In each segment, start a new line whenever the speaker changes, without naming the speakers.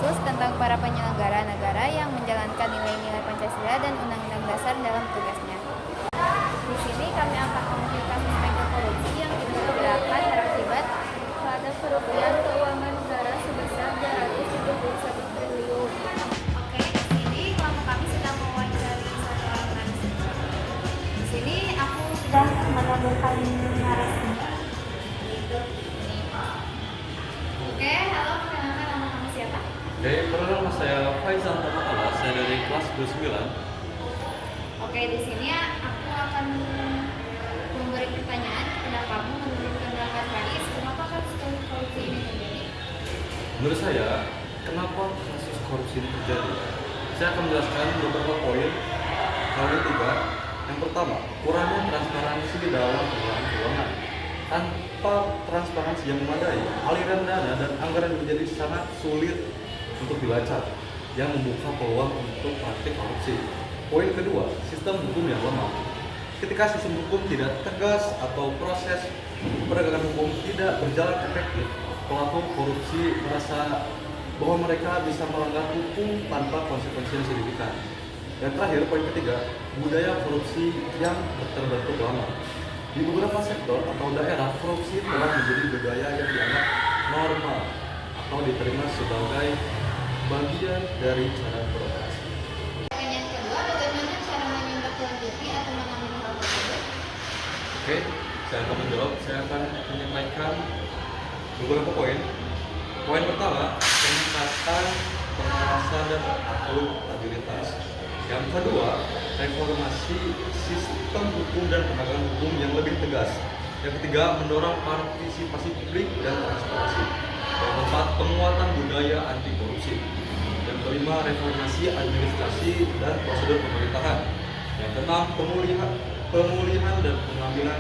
khusus tentang para penyelenggara negara yang menjalankan nilai-nilai Pancasila dan Undang-Undang Dasar dalam tugasnya. Di sini kami akan menguji kasus mega korupsi yang diperkirakan berakibat pada kerugian keuangan negara sebesar 271 triliun. Oke, di sini kelompok kami sedang mewawancari satu orang narasumber. Di sini aku sudah menambahkan narasumber. Oke, halo, perkenalkan nama kamu siapa?
Oke, perkenalkan nama saya Faizal Tamatala, saya dari kelas 29.
Oke, di sini aku akan memberi pertanyaan kepada kamu menurut pendapat Faiz, kenapa kasus korupsi ini terjadi?
Menurut saya, kenapa kasus korupsi ini terjadi? Saya akan menjelaskan beberapa poin. Hal yang tiga, yang pertama, kurangnya transparansi di dalam pengelolaan keuangan. Tanpa transparansi yang memadai, aliran dana dan anggaran menjadi sangat sulit untuk dilacak, yang membuka peluang untuk praktik korupsi. Poin kedua, sistem hukum yang lemah. Ketika sistem hukum tidak tegas atau proses penegakan hukum tidak berjalan efektif, pelaku korupsi merasa bahwa mereka bisa melanggar hukum tanpa konsekuensi yang signifikan. Dan terakhir, poin ketiga, budaya korupsi yang terbentuk lama. Di beberapa sektor atau daerah, korupsi telah menjadi budaya yang dianggap normal atau diterima sebagai bagian dari cara beroperasi.
Pertanyaan kedua, bagaimana cara menindaklanjuti atau menangani hal tersebut?
Oke, saya akan menjawab. Saya akan menyampaikan beberapa poin. Poin pertama, peningkatan pengawasan dan akuntabilitas. Yang kedua, reformasi sistem hukum dan penegakan hukum yang lebih tegas. Yang ketiga, mendorong partisipasi publik dan transparansi. Yang keempat, penguatan budaya anti korupsi. Yang kelima, reformasi administrasi dan prosedur pemerintahan. Yang keenam, pemulihan dan pengambilan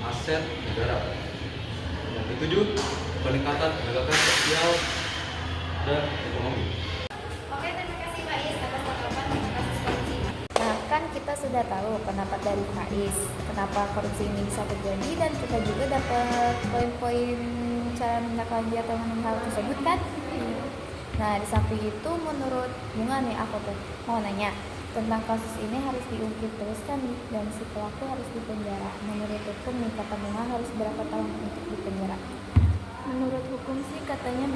aset negara. Yang ketujuh, peningkatan penegakan sosial dan ekonomi.
Oke, terima kasih Faiz atas tanggapan untuk kasus korupsi. Nah, kan kita sudah tahu pendapat dari Faiz kenapa korupsi ini bisa terjadi, dan kita juga dapat poin-poin cara menindaklanjuti atau menangani hal tersebut kan? Nah, di samping itu menurut Bunga nih, aku tuh mau nanya tentang kasus ini harus diungkit terus kan, dan si pelaku harus dipenjara. Menurut hukum nih, kata Bunga harus berapa tahun untuk dipenjara?
Menurut hukum sih katanya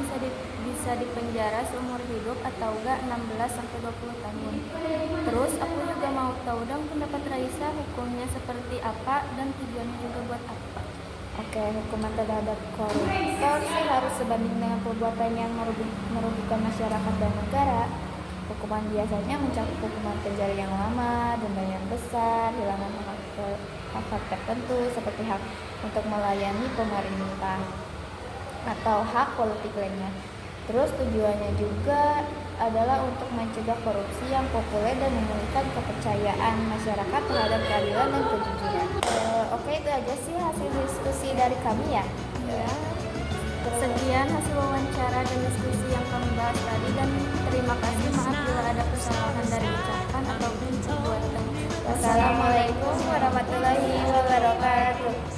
bisa dipenjara seumur hidup atau enggak 16 sampai 20 tahun. Terus aku juga mau tahu dong pendapat Raisa, hukumnya seperti apa dan tujuannya juga buat apa.
Oke, hukuman terhadap koruptor sih harus sebanding dengan perbuatan yang merugikan masyarakat dan negara. Hukuman biasanya mencakup hukuman penjara yang lama, denda yang besar, hilangan hak tertentu seperti hak untuk melayani pemerintah atau hak politik lainnya. Terus tujuannya juga adalah untuk mencegah korupsi yang populer dan memulihkan kepercayaan masyarakat terhadap keadilan dan kejujuran. Oke, itu aja sih hasil diskusi dari kami ya.
Sekian hasil wawancara dan diskusi yang kami bahas tadi, dan terima kasih. Maaf bila ada kesalahan dari ucapan atau perbuatan.
Wassalamualaikum warahmatullahi wabarakatuh.